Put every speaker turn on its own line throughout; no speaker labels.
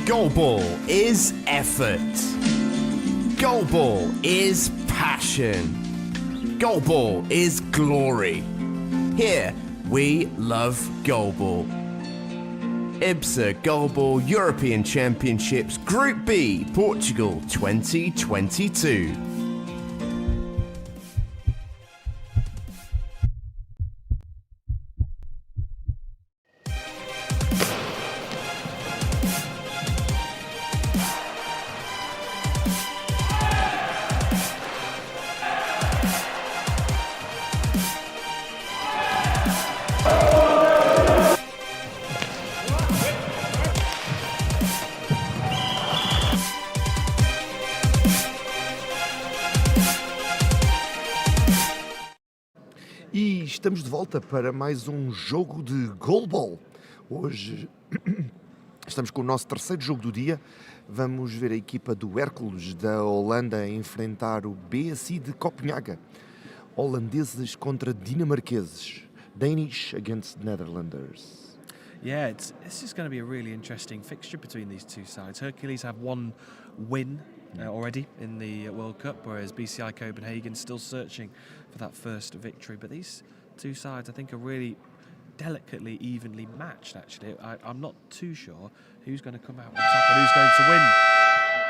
GoalBall is effort. GoalBall is passion. GoalBall is glory. Here, we love GoalBall. IBSA GoalBall European Championships Group B, Portugal 2022.
E estamos de volta para mais um jogo de GoalBall. Hoje estamos com o nosso terceiro jogo do dia. Vamos ver a equipa do Hercules da Holanda enfrentar o BSI de Copenhagen. Holandeses contra dinamarqueses. Danish against Netherlanders.
Yeah, this is going to be a really interesting fixture between these two sides. Hercules have one win already in the World Cup, whereas BSI Copenhagen still searching for that first victory. But these two sides, I think, are really delicately, evenly matched, actually. I'm not too sure who's going to come out on top and who's going to win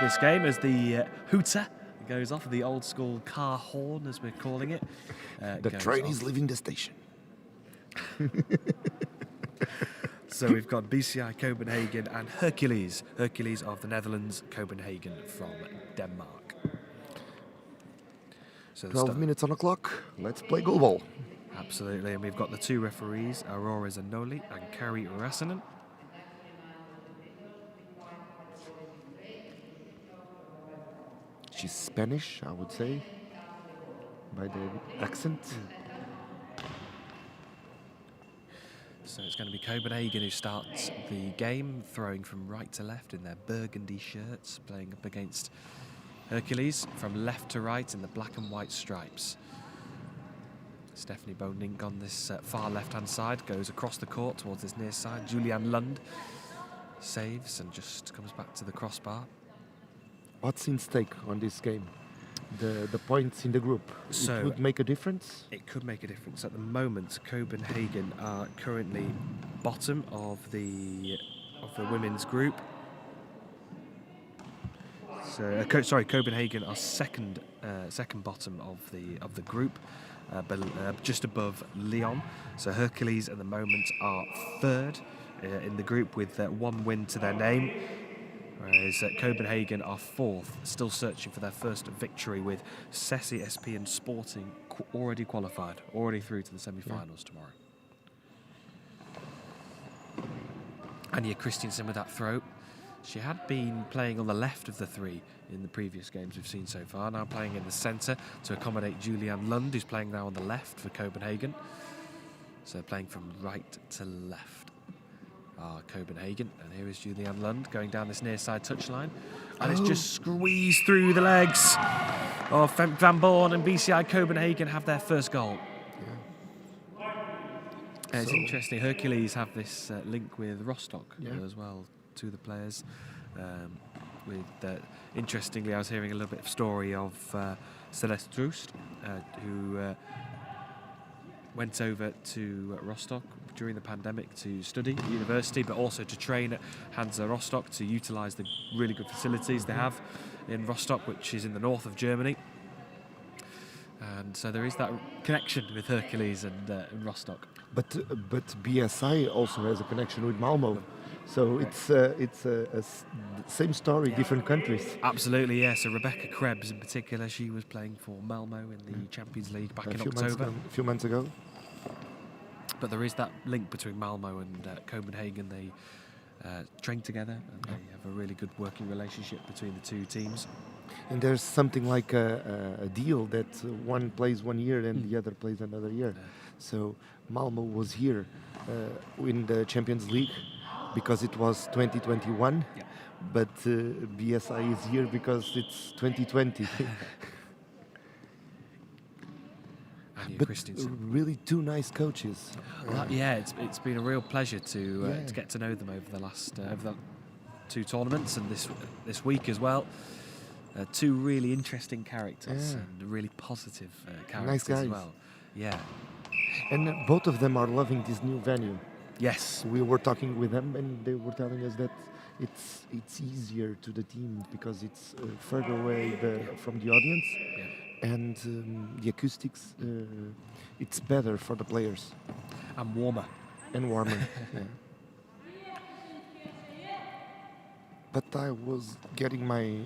this game as the hooter goes off, the old school car horn, as we're calling it.
The train is leaving the station.
So we've got BSI Copenhagen and Hercules. Hercules of the Netherlands, Copenhagen from Denmark. So
12 minutes on the clock. Let's play GoalBall.
Absolutely, and we've got the two referees, Aurora Zanoli and Kari Rasanen.
She's Spanish, I would say, by the accent.
So it's going to be Copenhagen who starts the game, throwing from right to left in their burgundy shirts, playing up against Hercules from left to right in the black and white stripes. Stephanie Bonink on this far left-hand side goes across the court towards this near side. Julianne Lund saves and just comes back to the crossbar.
What's in stake on this game? The points in the group.
So
it would make a difference?
It could make a difference. At the moment, Copenhagen are currently bottom of the women's group. So sorry, Copenhagen are second bottom of the group, just above Lyon. So Hercules at the moment are third in the group with one win to their name. Whereas Copenhagen are fourth, still searching for their first victory, with Sessi, SP and Sporting already qualified, already through to the semi-finals tomorrow. Anja Christiansen with that throw. She had been playing on the left of the three in the previous games we've seen so far, now playing in the centre to accommodate Julianne Lund, who's playing now on the left for Copenhagen. So playing from right to left. Copenhagen, and here is Julianne Lund going down this near side touchline, and it's just squeezed through the legs of Van Born, and BSI Copenhagen have their first goal. It's interesting, Hercules have this link with Rostock as well, to the players. Interestingly, I was hearing a little bit of story of Celeste Troost, who went over to Rostock during the pandemic to study at university, but also to train at Hansa Rostock to utilise the really good facilities they have in Rostock, which is in the north of Germany. And so there is that connection with Hercules and Rostock.
But BSI also has a connection with Malmo. So it's a same story, different countries.
Absolutely, yes. So Rebecca Krebs in particular, she was playing for Malmo in the Champions League back in October.
A few months ago.
But there is that link between Malmo and Copenhagen. They train together and they have a really good working relationship between the two teams.
And there's something like a deal that one plays 1 year and the other plays another year. So Malmo was here in the Champions League because it was 2021, but BSI is here because it's 2020. But really two nice coaches.
Yeah, it's been a real pleasure to get to know them over the last two tournaments and this week as well. Two really interesting characters and really positive characters
guys.
as well. Yeah.
And both of them are loving this new venue.
Yes.
We were talking with them, and they were telling us that it's easier to the team because it's further away from the audience, and the acoustics it's better for the players
And warmer.
and warmer. Yeah. But I was getting my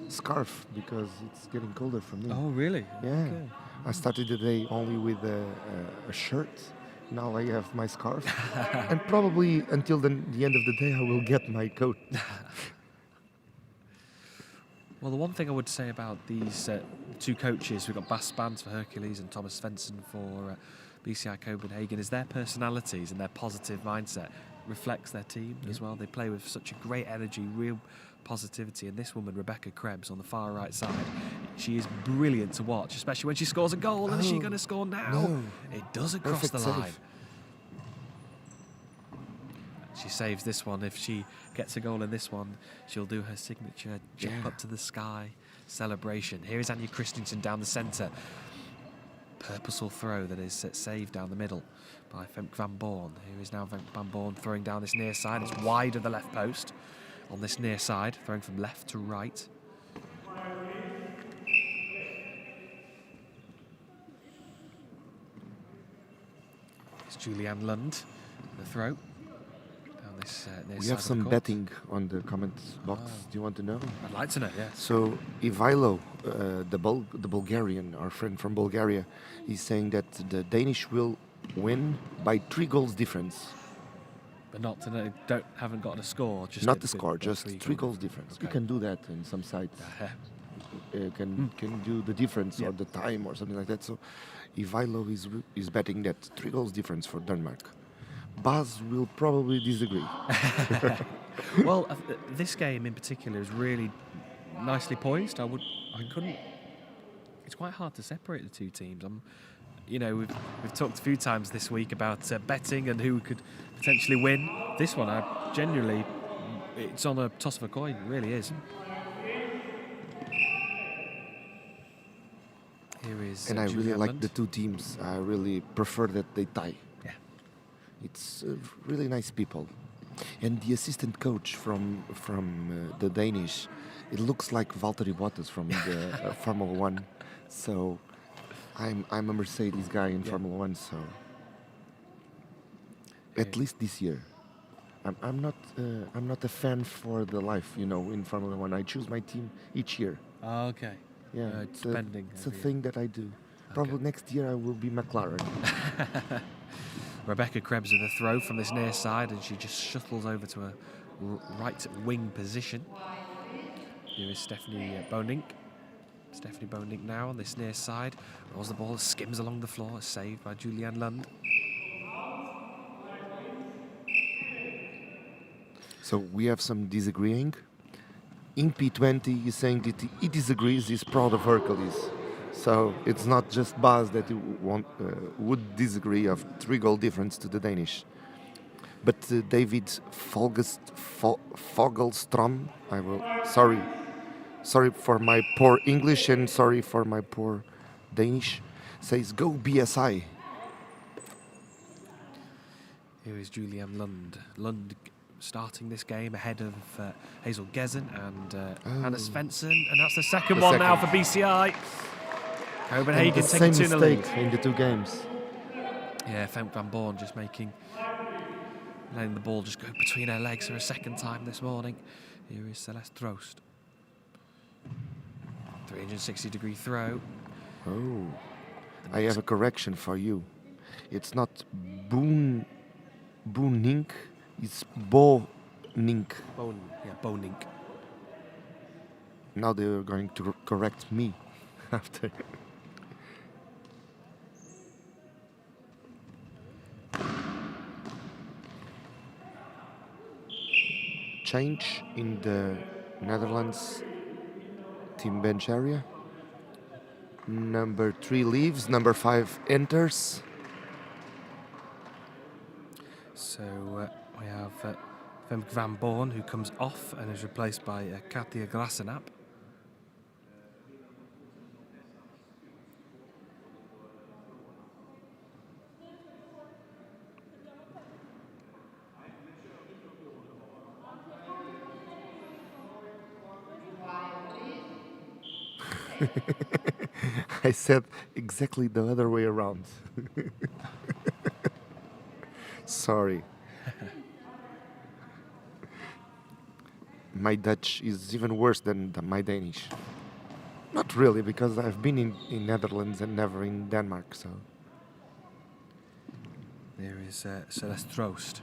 scarf because it's getting colder for me.
Oh, really?
Yeah.
Okay.
I started the day only with a shirt. Now I have my scarf. And probably until the end of the day I will get my coat.
Well, the one thing I would say about these two coaches, we've got Bas Spans for Hercules and Thomas Svensson for BSI Copenhagen, is their personalities and their positive mindset reflects their team as well. They play with such a great energy, real positivity. And this woman, Rebecca Krebs, on the far right side, she is brilliant to watch, especially when she scores a goal. And is she going to score now?
No.
It doesn't cross
Perfect
the
save.
line. She saves this one. If she gets a goal in this one, she'll do her signature jump up to the sky celebration. Here is Anja Christensen down the centre. Purposeful throw that is saved down the middle by Femke van Born. Here is now Femke van Born throwing down this near side. It's wide of the left post on this near side, throwing from left to right. It's Julianne Lund, the throw. Down this near
We
side
have
of
some
the court.
betting on the comment box. Do you want to know?
I'd like to know, yeah.
So Ivailo, the Bulgarian, our friend from Bulgaria, is saying that the Danish will win by 3 goals difference.
But not to know, haven't gotten a score. Just
Not
it-
the score, just 3 goals difference. You
Okay.
can do that in some sites. Can do the difference or the time or something like that. So Ivailo is betting that 3 goals difference for Denmark. Baz will probably disagree.
Well, this game in particular is really nicely poised. I couldn't. It's quite hard to separate the two teams. We've talked a few times this week about betting and who could potentially win. This one, it's on a toss of a coin. It really is. Here is.
And I really
Julianne
like
Lund.
the two teams. I really prefer that they tie.
Yeah.
It's really nice people. And the assistant coach from the Danish, it looks like Valtteri Bottas from the Formula One. So I'm a Mercedes guy in Formula One. So at least this year, I'm not a fan for the life. In Formula One, I choose my team each year.
Oh, okay.
Yeah,
it's pending.
it's a thing that I do. Probably next year I will be McLaren.
Rebecca Krebs with a throw from this near side, and she just shuttles over to a right wing position. Here is Stephanie Bonink. Stephanie Bonink now on this near side. Rolls the ball, skims along the floor, saved by Julianne Lund.
So we have some disagreeing. In P20 is saying that he disagrees, he's proud of Hercules. So it's not just Baz that would disagree of 3 goal difference to the Danish. But David Fogelstrom, sorry for my poor English and sorry for my poor Danish, says go BSI.
Here is Julianne Lund. Lund starting this game ahead of Hazel Gezen and Hannah Svensson. And that's the second one now for BCI. Copenhagen
And the
taking
same
2-0 lead.
mistake in the 2 games.
Yeah, Femke van Born just letting the ball just go between her legs for a second time this morning. Here is Celeste Troost. 360-degree throw.
Oh, I have a correction for you. It's not Boonink, it's Bonink.
Bonink.
Now they're going to correct me after. Change in the Netherlands team bench area. Number 3 leaves, number 5 enters.
So we have Femke van Born, who comes off and is replaced by Katia Glasenap.
I said exactly the other way around. Sorry. My Dutch is even worse than my Danish. Not really, because I've been in Netherlands and never in Denmark, so...
There is Celeste Troost.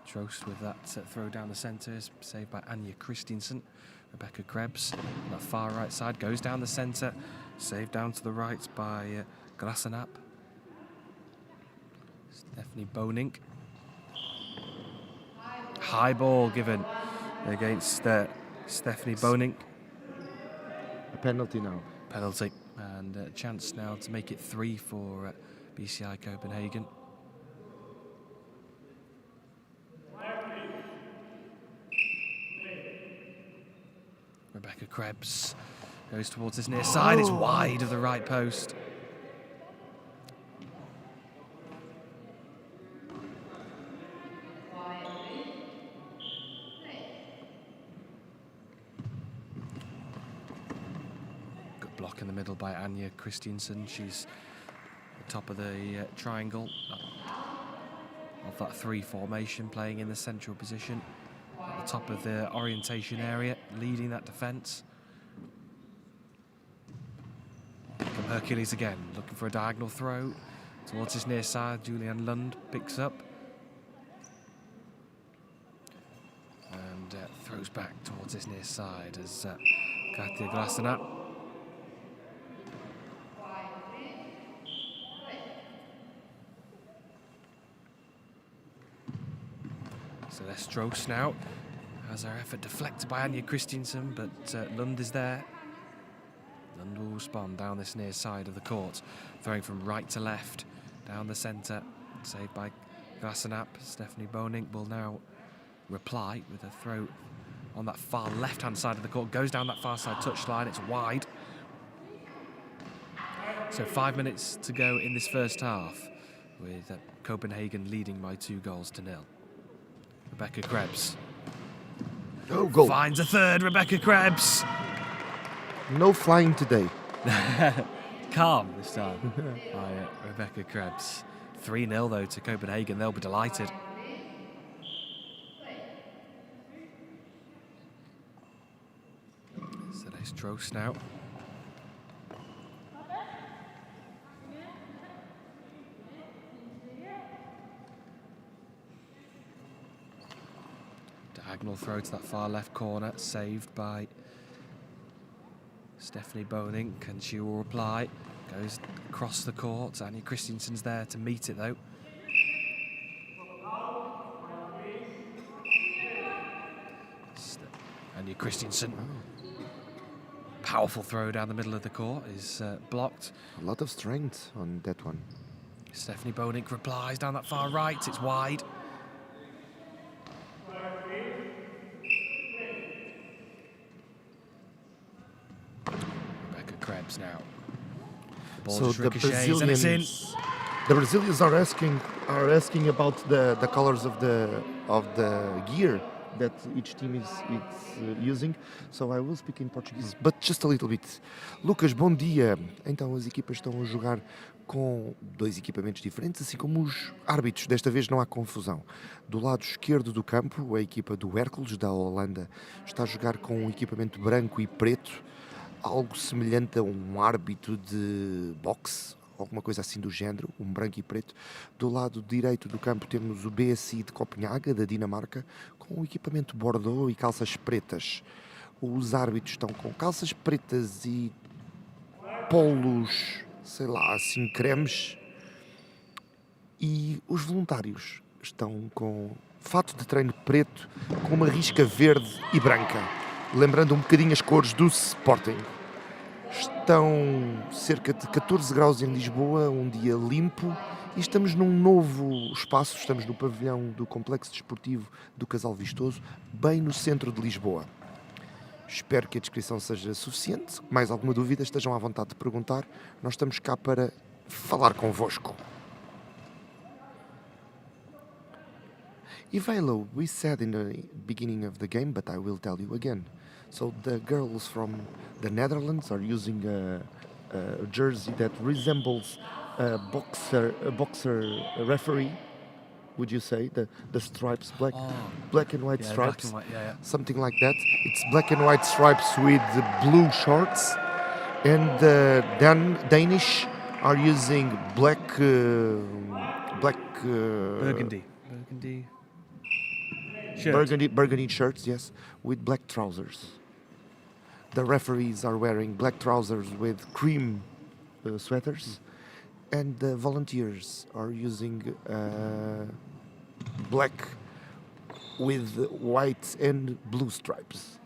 Troost with that throw down the centre is saved by Anja Christensen. Rebecca Krebs on that far right side goes down the centre, saved down to the right by Glasenap. Stephanie Bonink. High ball given against Stephanie Bonink.
A penalty now.
Penalty, and a chance now to make it 3 for BSI Copenhagen. Rebecca Krebs goes towards this near side. It's wide of the right post. Good block in the middle by Anja Christensen. She's at the top of the triangle of that 3 formation, playing in the central position. At the top of the orientation area, leading that defence. From Hercules again, looking for a diagonal throw towards his near side. Julian Lund picks up and throws back towards his near side as Katia Glasenap. Celeste Troost now has her effort deflected by Anja Christensen, but Lund is there. Lund will respond down this near side of the court, throwing from right to left, down the centre, saved by Glasenap. Stephanie Bonink will now reply with a throw on that far left-hand side of the court, goes down that far side touchline, it's wide. So 5 minutes to go in this first half, with Copenhagen leading by 2-0. Rebecca Krebs.
Oh, goal.
Finds a third, Rebecca Krebs.
No flying today.
Calm this time by Rebecca Krebs. 3-0 though to Copenhagen, they'll be delighted. Celeste Troost now. Diagonal throw to that far left corner, saved by Stephanie Bonink, and she will reply. Goes across the court. Anja Christensen's there to meet it though. Anja Christensen. Powerful throw down the middle of the court is blocked.
A lot of strength on that one.
Stephanie Bonink replies down that far right. It's wide. Rebecca Krebs now. The ball
So
just
the
ricochets and it's in.
Brazilians are asking about the colors of the gear that each team is using. So I will speak in Portuguese, but just a little bit. Lucas, bom dia. Então as equipas estão a jogar com 2 equipamentos diferentes, assim como os árbitros. Desta vez não há confusão. Do lado esquerdo do campo, a equipa do Hercules, da Holanda, está a jogar com um equipamento branco e preto, algo semelhante a um árbitro de boxe, alguma coisa assim do género, um branco e preto. Do lado direito do campo temos o BSI de Copenhagen, da Dinamarca, com o equipamento bordeaux e calças pretas. Os árbitros estão com calças pretas e polos, sei lá, assim, cremes. E os voluntários estão com fato de treino preto, com uma risca verde e branca, lembrando um bocadinho as cores do Sporting. Estão cerca de 14 graus em Lisboa, um dia limpo E estamos num novo espaço, estamos no pavilhão do Complexo Desportivo do Casal Vistoso, bem no centro de Lisboa. Espero que a descrição seja suficiente. Mais alguma dúvida, estejam à vontade de perguntar. Nós estamos cá para falar convosco. Ivalo, we said in the beginning of the game, but I will tell you again. So the girls from the Netherlands are using a jersey that resembles a boxer referee. Would you say the stripes, black and white
Yeah,
stripes,
black and white, yeah.
something like that? It's black and white stripes with the blue shorts, and the Danish are using
Burgundy shirt.
burgundy shirts, yes, with black trousers. The referees are wearing black trousers with cream sweaters, and the volunteers are using black with white and blue stripes.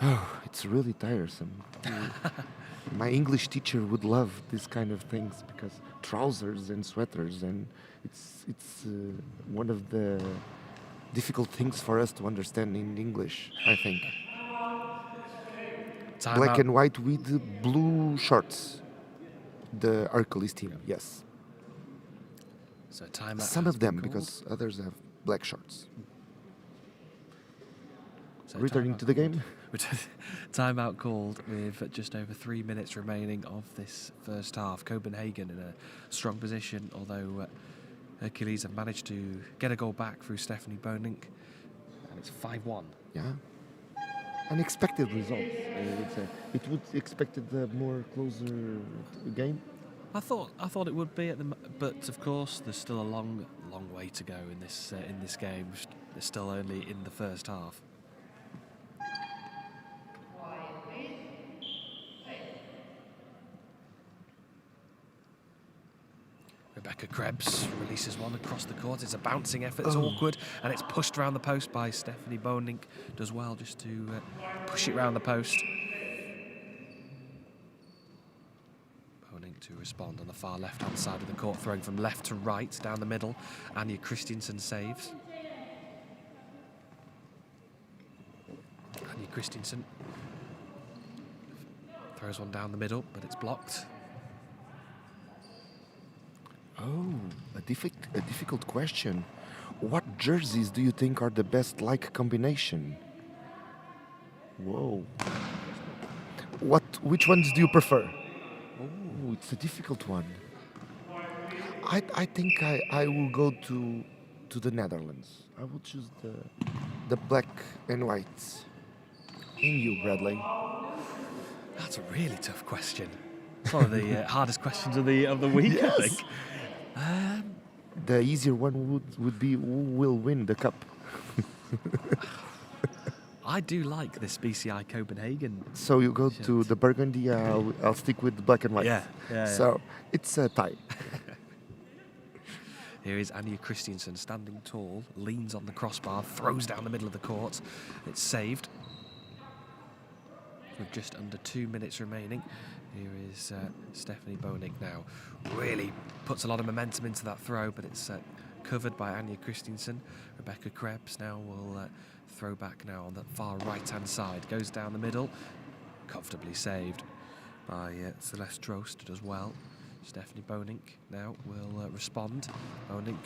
Oh, it's really tiresome. My English teacher would love this kind of things because trousers and sweaters, and it's one of the difficult things for us to understand in English, I think. Black and white with blue shorts. The Hercules team, yes.
So timeout.
Some of them, because others have black shorts.
So
returning to the game.
Timeout called with just over 3 minutes remaining of this first half. Copenhagen in a strong position, although Hercules have managed to get a goal back through Stephanie Bonink, and it's 5-1.
Yeah. Unexpected results, I would say. It would expected a more closer game.
I thought it would be but of course there's still a long way to go in this game. They're still only in the first half. Rebecca Krebs releases one across the court. It's a bouncing effort. It's awkward, and it's pushed around the post by Stephanie Bonink. Does well just to push it around the post. Bonink to respond on the far left-hand side of the court, throwing from left to right down the middle. Anja Christiansen saves. Anja Christiansen throws one down the middle, but it's blocked.
Oh, a difficult question. What jerseys do you think are the best like combination? Whoa. Which ones do you prefer? Oh, it's a difficult one. I think I will go to the Netherlands. I will choose the black and white. And you, Bradley?
That's a really tough question. It's one of the hardest questions of the week,
Yes.
I think.
The easier one would be who will win the cup.
I do like this BSI Copenhagen.
So you go to the burgundy, I'll stick with the black and white.
Yeah.
So it's a tie.
Here is Anja Christiansen standing tall, leans on the crossbar, throws down the middle of the court. It's saved. With just under 2 minutes remaining. Here is Stephanie Bonink now. Really puts a lot of momentum into that throw, but it's covered by Anja Christiansen. Rebecca Krebs now will throw back now on the far right-hand side. Goes down the middle. Comfortably saved by Celeste Drost as well. Stephanie Bonink now will respond. Bonink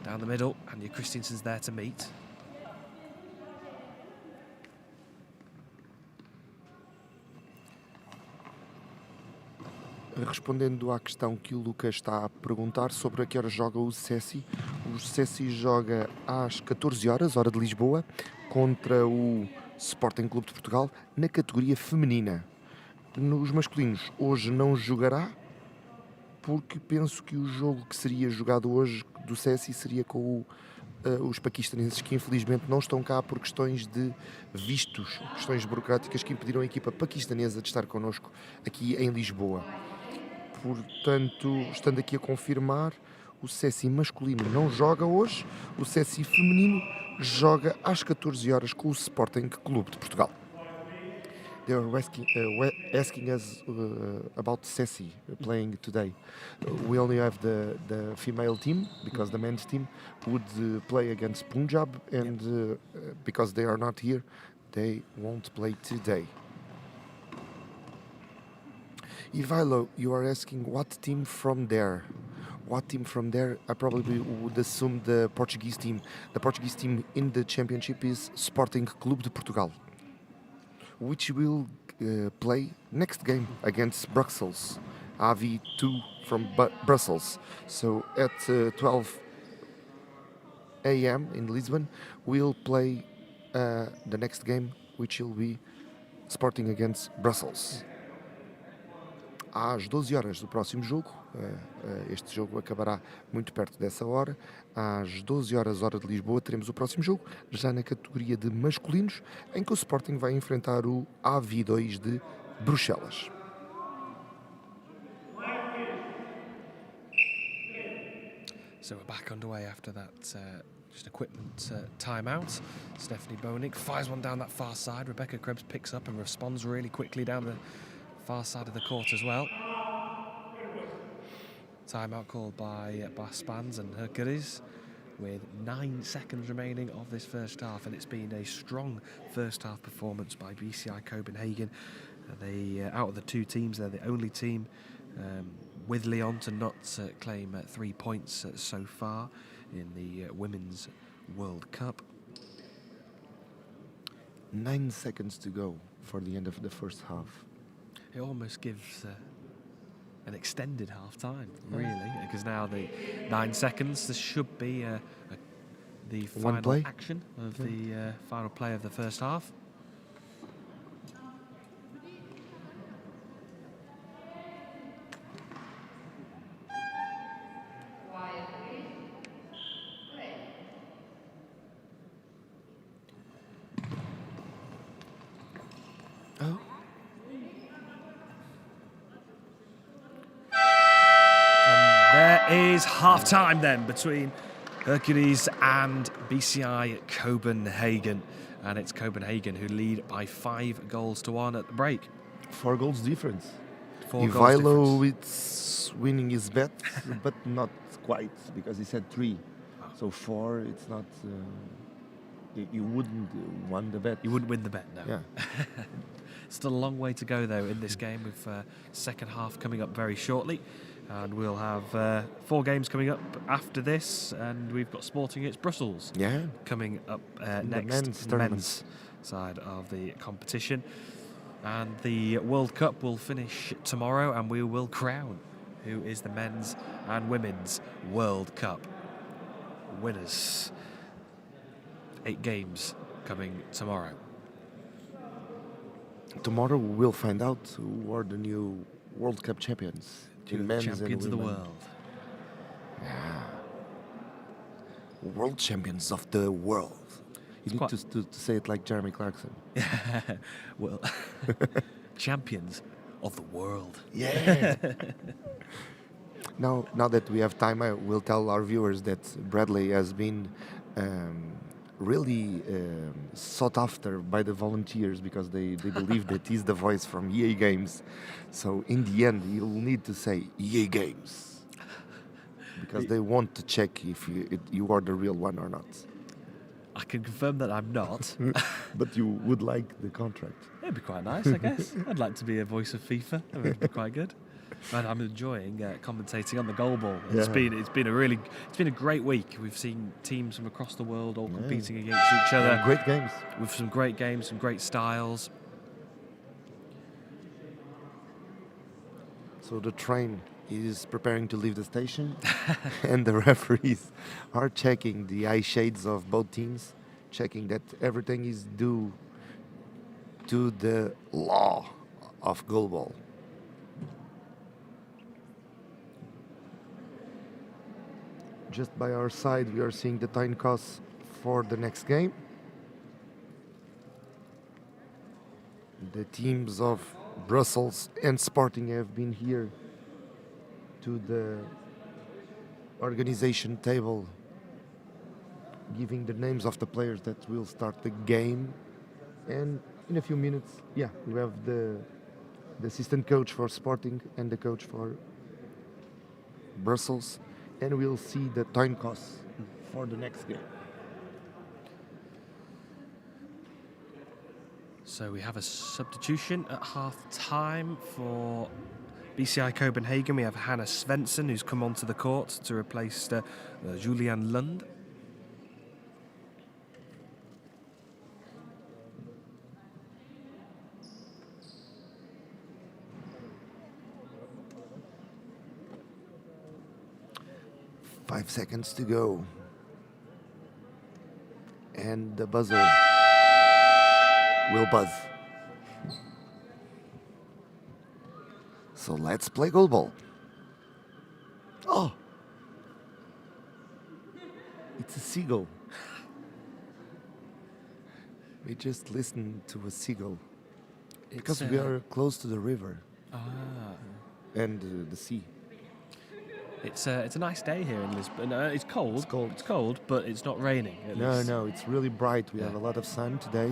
down the middle. Anja Christiansen's there to meet.
Respondendo à questão que o Lucas está a perguntar sobre a que hora joga o Cessi. O Cessi joga às 14 horas, hora de Lisboa, contra o Sporting Clube de Portugal, na categoria feminina. Nos masculinos, hoje não jogará, porque penso que o jogo que seria jogado hoje do Cessi seria com os paquistaneses, que infelizmente não estão cá por questões de vistos, questões burocráticas que impediram a equipa paquistanesa de estar connosco aqui em Lisboa. Portanto, estando aqui a confirmar, o Cessi masculino não joga hoje, o Cessi feminino joga às 14 horas com o Sporting Clube de Portugal. They were asking us about Ceci playing today. We only have the female team because the men's team would play against Punjab, and because they are not here, they won't play today. Ivailo, you are asking what team from there? What team from there? I probably would assume the Portuguese team. The Portuguese team in the championship is Sporting Clube de Portugal, which will play next game against Brussels, AV2 from Brussels. So at 12 a.m. in Lisbon, we'll play the next game, which will be Sporting against Brussels. Às 12 horas do próximo jogo, este jogo acabará muito perto dessa hora, às 12 horas hora de Lisboa teremos o próximo jogo, já na categoria de masculinos, em que o Sporting vai enfrentar o AV2 de Bruxelas.
So we're back underway after that just equipment timeout. Stephanie Bonig fires one down that far side. Rebecca Krebs picks up and responds really quickly down the far side of the court as well. Timeout called by Spans and Hercules with 9 seconds remaining of this first half, and it's been a strong first half performance by BSI Copenhagen. They, out of the two teams, they're the only team with Lyon to not claim 3 points so far in the Women's World Cup.
9 seconds to go for the end of the first half.
It almost gives an extended half time, really, because now the 9 seconds, this should be the final action of the final play of the first half. Is half-time then between Hercules and BSI Copenhagen, and it's Copenhagen who lead by 5 goals to 1 at the break.
4 goals difference.
4 goals
Ivailo
difference.
it's winning his bet, but not quite, because he said 3. So 4, it's not. You wouldn't win the bet.
You wouldn't win the bet, no.
Yeah.
Still a long way to go though in this game, with second half coming up very shortly. And we'll have 4 games coming up after this, and we've got Sporting against Brussels coming up next,
the
men's side of the competition. And the World Cup will finish tomorrow, and we will crown who is the men's and women's World Cup winners. 8 games coming tomorrow.
Tomorrow we'll find out who are the new World Cup champions.
Champions of the world.
Yeah. World champions of the world. You need to say it like Jeremy Clarkson.
Well, champions of the world.
Yeah. Now that we have time, I will tell our viewers that Bradley has been really sought after by the volunteers, because they believe that he's the voice from EA Games. So in the end, you'll need to say EA Games, because they want to check if you are the real one or not.
I can confirm that I'm not.
But you would like the contract.
It'd be quite nice, I guess. I'd like to be a voice of FIFA. That would be quite good. And I'm enjoying commentating on the GoalBall. It's been a great week. We've seen teams from across the world all competing against each other.
And great games.
With some great games, some great styles.
So the train is preparing to leave the station, and the referees are checking the eye shades of both teams, checking that everything is due to the law of GoalBall. Just by our side, we are seeing the time costs for the next game. The teams of Brussels and Sporting have been here to the organization table, giving the names of the players that will start the game. And in a few minutes, yeah, we have the assistant coach for Sporting and the coach for Brussels, and we'll see the time costs for the next game.
So we have a substitution at half-time for BSI Copenhagen. We have Hannah Svensson, who's come onto the court to replace Julian Lund.
Five seconds to go. And the buzzer will buzz. So let's play goalball. Oh! It's a seagull. We just listened to a seagull. Because we are close to the river. And the sea.
It's a nice day here in Lisbon. It's cold.
It's cold.
It's cold, but it's not raining. At least.
No, it's really bright. We have a lot of sun today.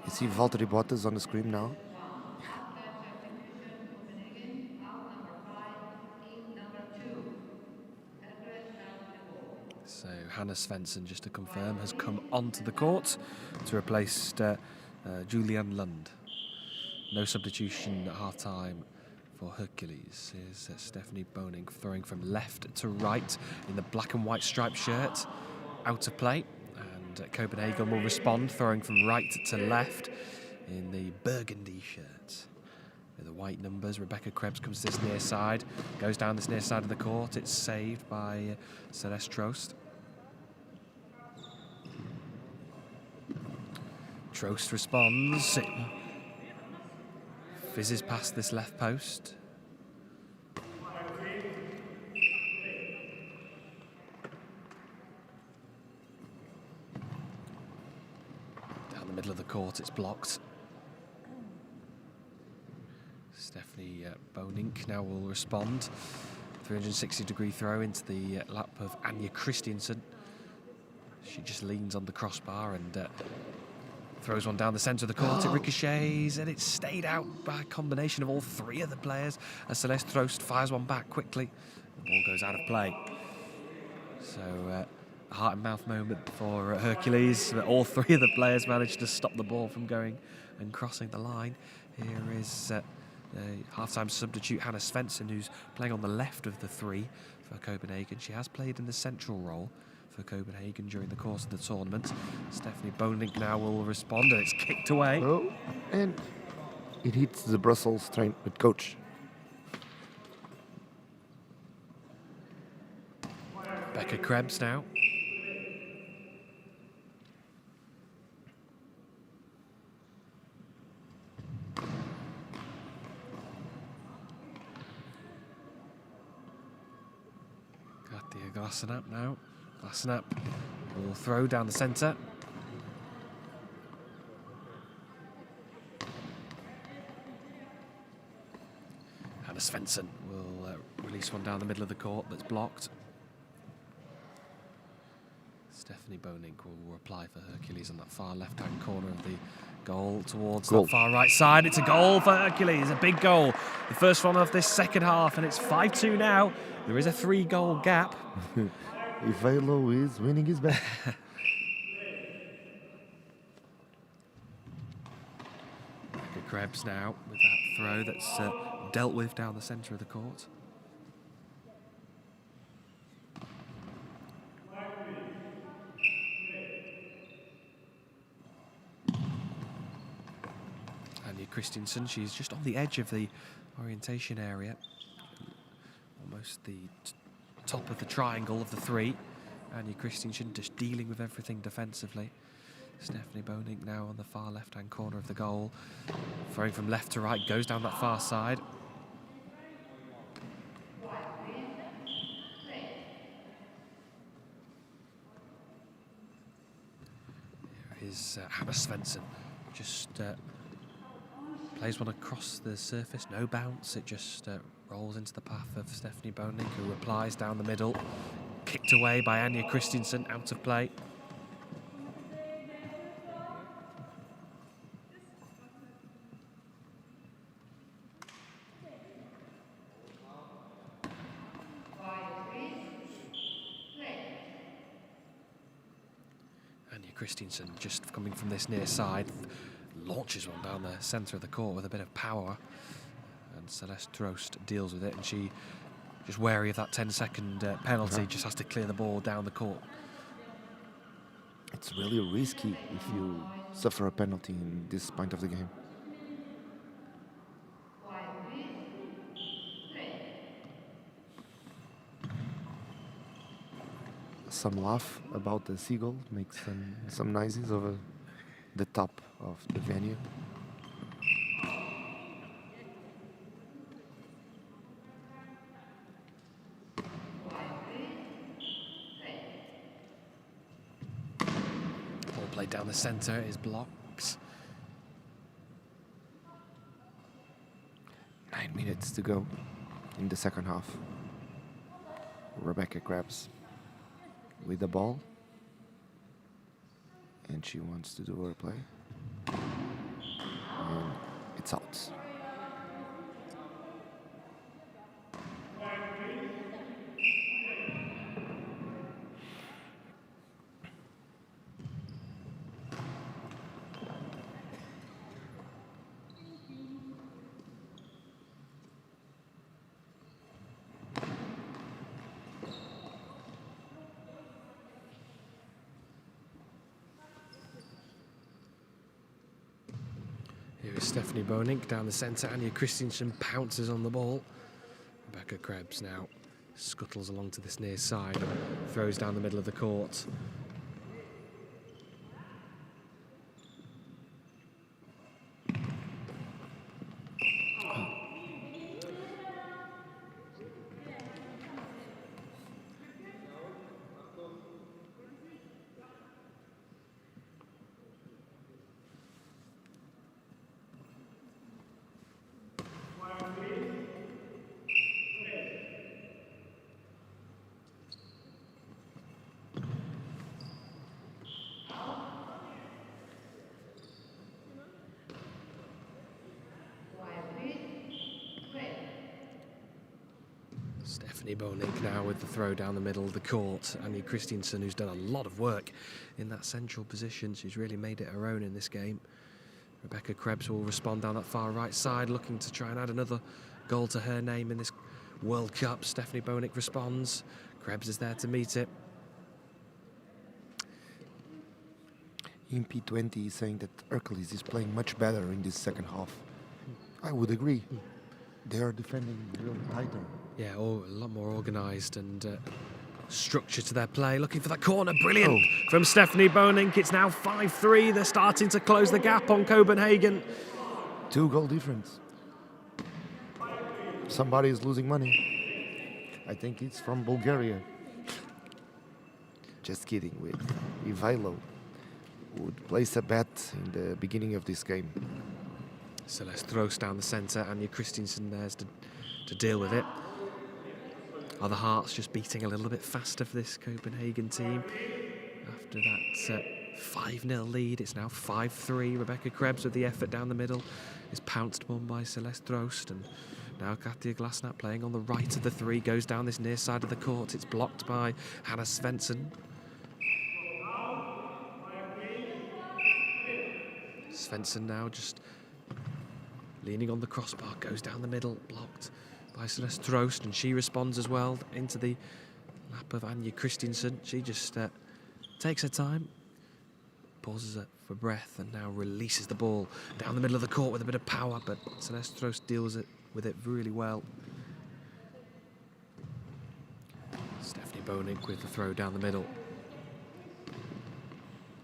You see Valtteri Bottas on the screen now.
So Hannah Svensson, just to confirm, has come onto the court to replace Julian Lund. No substitution at half-time for Hercules. Here's Stephanie Boning throwing from left to right in the black and white striped shirt. Out of play. And Copenhagen will respond, throwing from right to left in the burgundy shirt. With the white numbers, Rebecca Krebs comes to this near side, goes down this near side of the court. It's saved by Celeste Trost. Trost responds. It fizzes past this left post. Down the middle of the court, it's blocked. Stephanie Bonink now will respond. 360-degree throw into the lap of Anja Christiansen. She just leans on the crossbar and throws one down the centre of the court. It ricochets and it's stayed out by a combination of all three of the players as Celeste Trost fires one back quickly. The ball goes out of play. So a heart and mouth moment for Hercules. All three of the players managed to stop the ball from going and crossing the line. Here is half-time substitute Hannah Svensson, who's playing on the left of the three for Copenhagen. She has played in the central role for Copenhagen during the course of the tournament. Stephanie Bonink now will respond, and it's kicked away.
Oh, and it hits the Brussels train with coach.
Becca Krebs now. Glassenap now. Glassenap will throw down the centre. Hannah Svensson will release one down the middle of the court that's blocked. Stephanie Bonink will reply for Hercules on that far left-hand corner of the goal towards the far right side. It's a goal for Hercules, a big goal. The first one of this second half, and it's 5-2 now. There is a 3-goal gap.
Ivalo is winning his bet.
Krebs now with that throw that's dealt with down the centre of the court. Anja Christiansen, she's just on the edge of the orientation area. Almost the top of the triangle of the three. Anja Christiansen just dealing with everything defensively. Stephanie Bonink now on the far left-hand corner of the goal. Throwing from left to right, goes down that far side. Here is Hannah Svensson. Just plays one across the surface, no bounce. It just rolls into the path of Stephanie Bonink, who replies down the middle. Kicked away by Anja Christiansen, out of play. Christensen just coming from this near side, launches one down the centre of the court with a bit of power. And Celeste Trost deals with it, and she just wary of that 10-second penalty, just has to clear the ball down the court.
It's really risky if you suffer a penalty in this point of the game. Some laugh about the seagull, makes some noises over the top of the venue.
Ball played down the centre is blocks.
9 minutes to go in the second half. Rebecca Krebs with the ball, and she wants to do her play, and it's out.
Here is Stephanie Bonink down the centre. Anja Christensen pounces on the ball. Rebecca Krebs now scuttles along to this near side, throws down the middle of the court. Stephanie Bonink now with the throw down the middle of the court. Anja Christensen, who's done a lot of work in that central position. She's really made it her own in this game. Rebecca Krebs will respond down that far right side, looking to try and add another goal to her name in this World Cup. Stephanie Bonink responds. Krebs is there to meet it.
In P20 is saying that Hercules is playing much better in this second half. I would agree. They are defending really tighter.
Yeah, a lot more organised and structure to their play. Looking for that corner. Brilliant from Stephanie Bonink. It's now 5-3. They're starting to close the gap on Copenhagen.
2 goal difference. Somebody is losing money. I think it's from Bulgaria. Just kidding. With Ivailo would place a bet in the beginning of this game.
Celeste Trost down the centre. Anja Christensen there's to deal with it. Are the hearts just beating a little bit faster for this Copenhagen team? After that 5-0 lead, it's now 5-3. Rebecca Krebs with the effort down the middle is pounced upon by Celeste Trost. And now Katja Glasnap playing on the right of the three, goes down this near side of the court. It's blocked by Hannah Svensson. Svensson now just leaning on the crossbar, goes down the middle, blocked by Celeste Trost, and she responds as well into the lap of Anja Christensen. She just takes her time, pauses it for breath, and now releases the ball down the middle of the court with a bit of power, but Celeste Trost deals with it really well. Stephanie Bonink with the throw down the middle.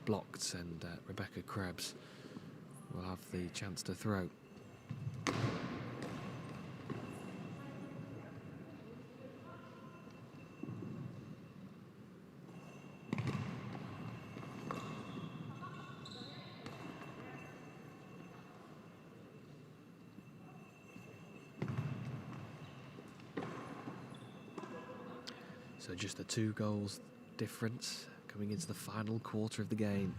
Blocked, and Rebecca Krebs will have the chance to throw. So just the 2 goals difference coming into the final quarter of the game.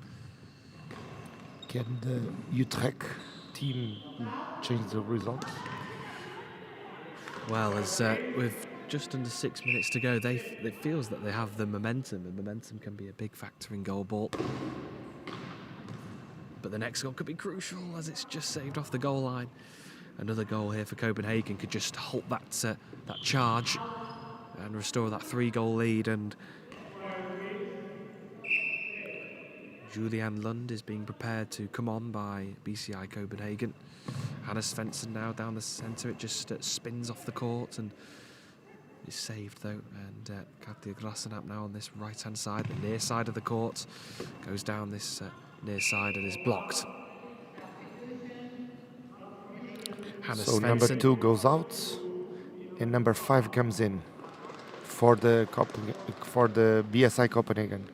Can the Utrecht team change the result?
Well, as with just under 6 minutes to go, it feels that they have the momentum, and momentum can be a big factor in GoalBall. the next goal could be crucial as it's just saved off the goal line. Another goal here for Copenhagen could just halt that charge and restore that 3-goal lead. And Julian Lund is being prepared to come on by BSI Copenhagen. Hannah Svensson now down the centre. It just spins off the court and is saved though. And Katja Glasenap now on this right-hand side, the near side of the court, goes down this near side and is blocked. Hannah
So
Svensson.
number 2 goes out, and number 5 comes in for the BSI Copenhagen.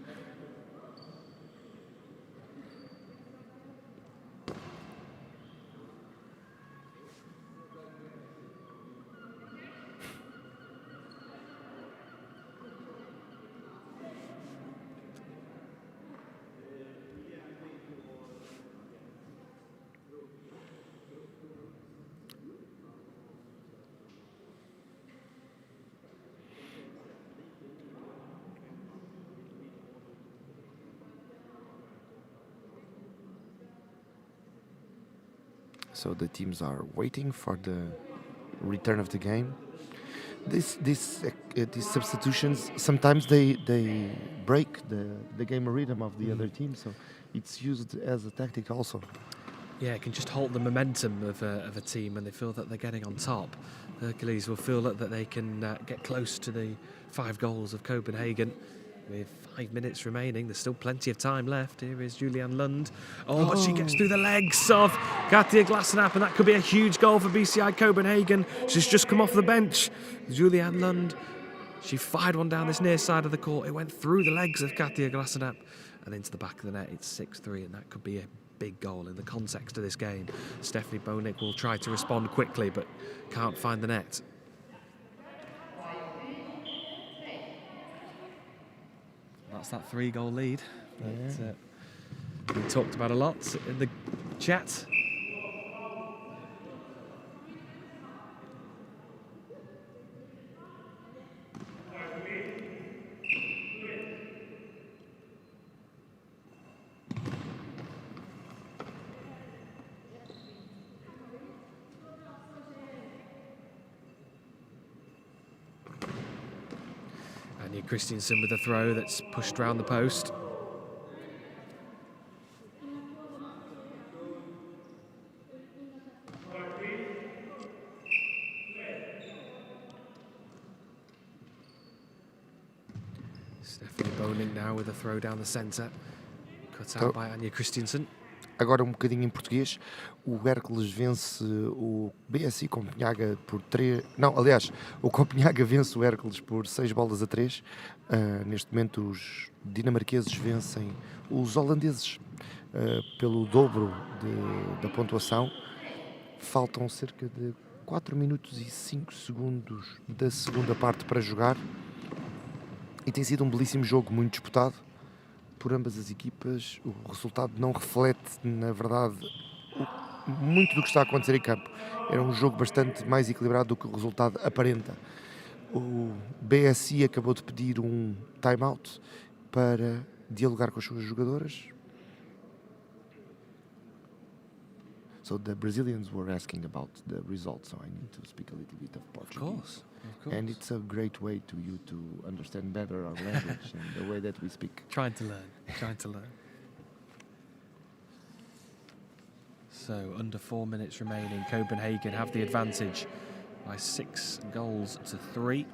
So the teams are waiting for the return of the game. These substitutions, sometimes they break the game rhythm of the other team, so it's used as a tactic also.
Yeah, it can just halt the momentum of a team when they feel that they're getting on top. Hercules will feel that they can get close to the 5 goals of Copenhagen. With 5 minutes remaining, there's still plenty of time left. Here is Julian Lund. Oh, but she gets through the legs of Katja Glasenap, and that could be a huge goal for BSI Copenhagen. She's just come off the bench. Julian Lund, she fired one down this near side of the court. It went through the legs of Katja Glasenap and into the back of the net. It's 6-3, and that could be a big goal in the context of this game. Stephanie Bonik will try to respond quickly, but can't find the net. That's that 3-goal lead that we talked about a lot in the chat. Anja Christiansen with a throw that's pushed round the post. Stephanie Boning now with a throw down the centre. Cut out by Anja Christiansen.
Agora um bocadinho em português, o Hercules vence o BSI Copenhagen por 3... Não, aliás, o Copenhagen vence o Hercules por 6-3. Neste momento os dinamarqueses vencem os holandeses pelo dobro da pontuação. Faltam cerca de 4 minutos e 5 segundos da segunda parte para jogar. E tem sido um belíssimo jogo, muito disputado por ambas as equipas. O resultado não reflete, na verdade, muito do que está a acontecer em campo. Era um jogo bastante mais equilibrado do que o resultado aparenta. O BSI acabou de pedir um time-out para dialogar com as suas jogadoras. So the Brazilians were asking about the results, so I need to speak a little bit of Portuguese.
Of course.
And it's a great way to you to understand better our language and the way that we speak.
Trying to learn. So under 4 minutes remaining, Copenhagen have the advantage by 6-3.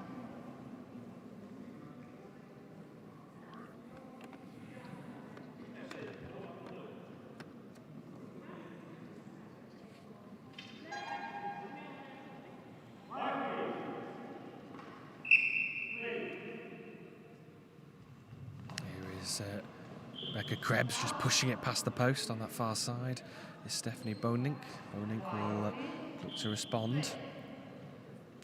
Rebecca Krebs just pushing it past the post on that far side is Stephanie Boning. Boning will look to respond.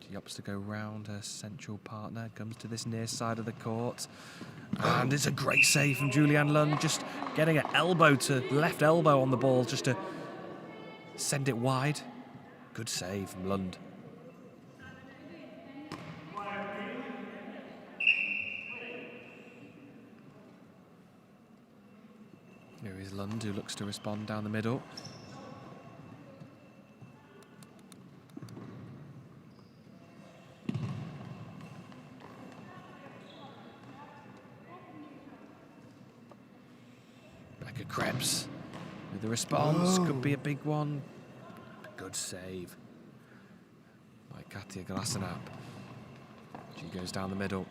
She opts to go round her central partner, comes to this near side of the court. And it's a great save from Julianne Lund, just getting an elbow to left elbow on the ball just to send it wide. Good save from Lund. Here is Lund, who looks to respond down the middle. Becca Krebs with the response. Could be a big one. Good save by Katja Glasenap. She goes down the middle.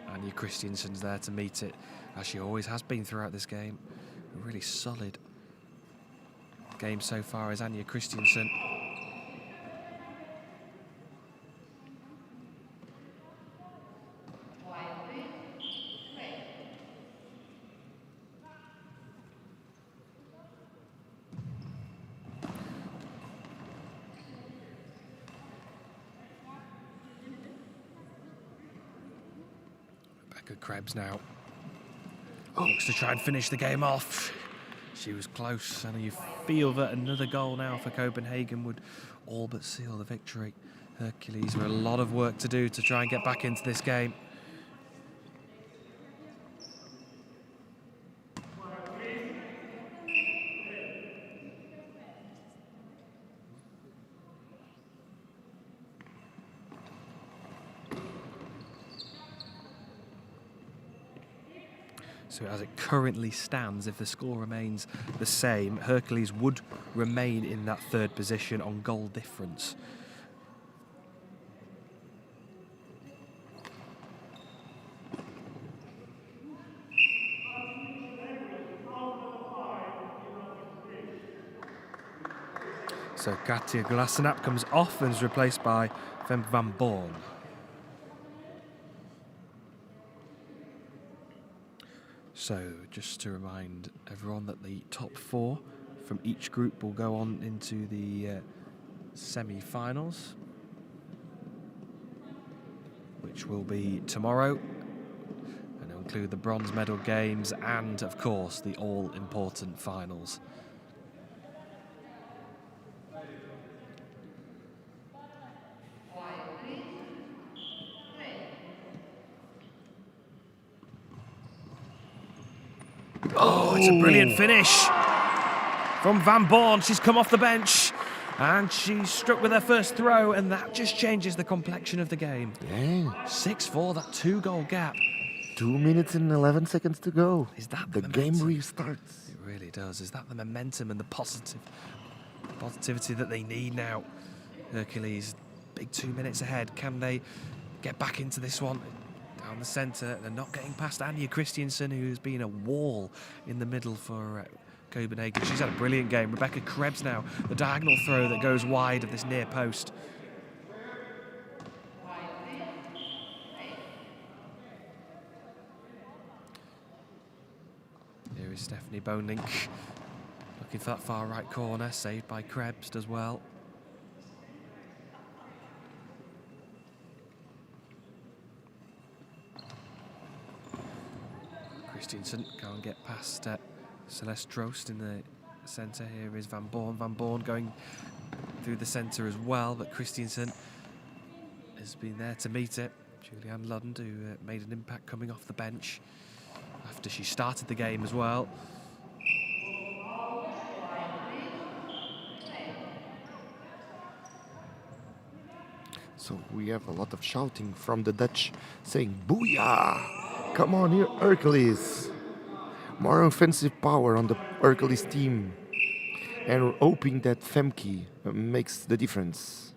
Anja Christiansen's there to meet it, as she always has been throughout this game. A really solid game so far is Anja Christiansen. Rebecca Krebs now looks to try and finish the game off. She was close, and you feel that another goal now for Copenhagen would all but seal the victory. Hercules with a lot of work to do to try and get back into this game. So as it currently stands, if the score remains the same, Hercules would remain in that third position on goal difference. So Katja Glasenap comes off and is replaced by Femke van Born. So, just to remind everyone that the top 4 from each group will go on into the semi-finals, which will be tomorrow, and it'll include the bronze medal games and, of course, the all-important finals. Oh, it's a brilliant finish from Van Born. She's come off the bench and she's struck with her first throw, and that just changes the complexion of the game.
Yeah.
6-4, that 2-goal gap.
2 minutes and 11 seconds to go.
Is that
the game restarts?
It really does. Is that the momentum and the positivity that they need now? Hercules, big 2 minutes ahead. Can they get back into this one? Down the centre, they're not getting past Anja Christiansen, who's been a wall in the middle for Copenhagen. She's had a brilliant game. Rebecca Krebs now, the diagonal throw that goes wide of this near post. Here is Stephanie Bonink looking for that far right corner, saved by Krebs, does well. Christiansen can't get past Celeste Drost in the centre. Here is Van Born. Van Born going through the centre as well, but Christiansen has been there to meet it. Julianne Lund, who made an impact coming off the bench after she started the game as well.
So we have a lot of shouting from the Dutch saying, "Booyah! Come on here, Hercules!" More offensive power on the Hercules team, and hoping that Femke makes the difference.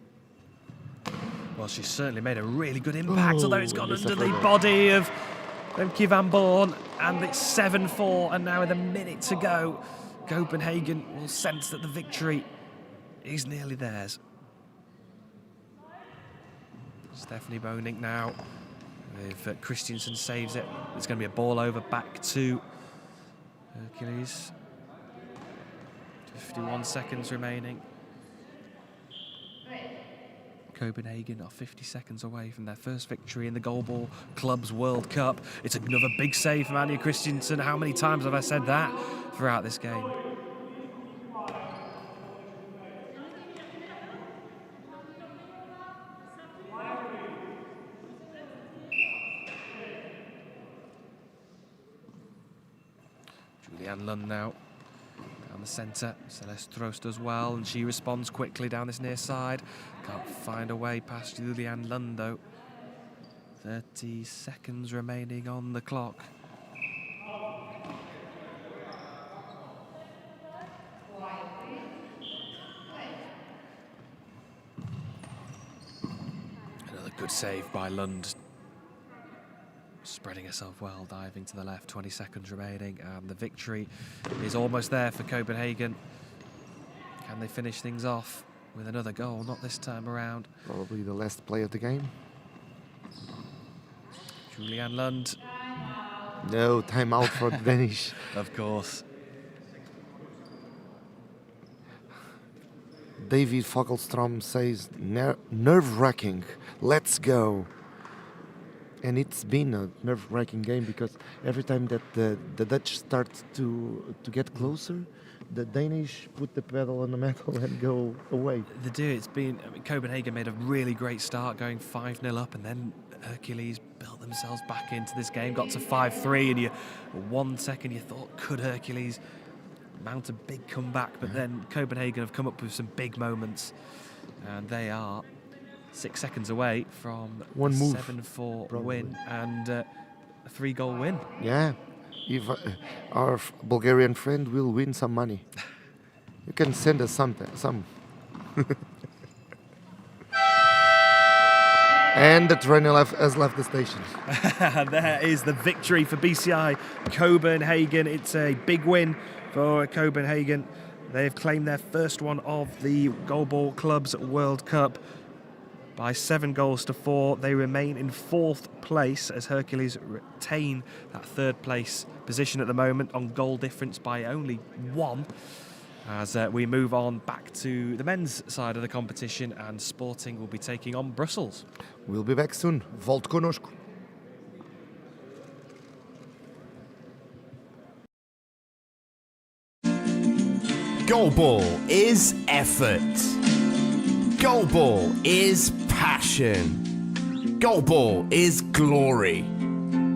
Well, she's certainly made a really good impact, although it's gone under the body of Femke van Born, and it's 7-4, and now with a minute to go, Copenhagen will sense that the victory is nearly theirs. Stephanie Bonink now, if Christiansen saves it, it's going to be a ball over back to Hercules. 51 seconds remaining. Copenhagen are 50 seconds away from their first victory in the GoalBall Clubs World Cup. It's another big save from Anja Christiansen. How many times have I said that throughout this game? Julianne Lund now down the centre. Celeste Trost does well, and she responds quickly down this near side. Can't find a way past Julianne Lund, though. 30 seconds remaining on the clock. Another good save by Lund. Spreading herself well, diving to the left, 20 seconds remaining, and the victory is almost there for Copenhagen. Can they finish things off with another goal? Not this time around.
Probably the last play of the game.
Julianne Lund.
No, timeout for the Danish.
Of course.
David Fogelstrom says, nerve-wracking, let's go. And it's been a nerve-wracking game because every time that the Dutch start to get closer, the Danish put the pedal on the metal and go away.
They do. It's been, I mean, Copenhagen made a really great start, going 5-0 up, and then Hercules built themselves back into this game, got to 5-3, and 1 second you thought, could Hercules mount a big comeback? But then Copenhagen have come up with some big moments, and they are 6 seconds away from
one move,
7-4
probably.
win and a 3-goal win.
Yeah, if our Bulgarian friend will win some money, you can send us some. And the train has left the station.
There is the victory for BSI Copenhagen. It's a big win for Copenhagen. They've claimed their first one of the GoalBall Clubs World Cup. By 7-4, they remain in 4th place as Hercules retain that 3rd place position at the moment on goal difference by only 1. As we move on back to the men's side of the competition, and Sporting will be taking on Brussels.
We'll be back soon. Volte conosco.
GoalBall is effort. GoalBall is passion. GoalBall is glory.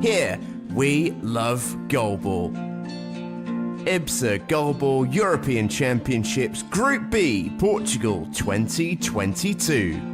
Here, we love GoalBall. IBSA GoalBall European Championships Group B, Portugal 2022.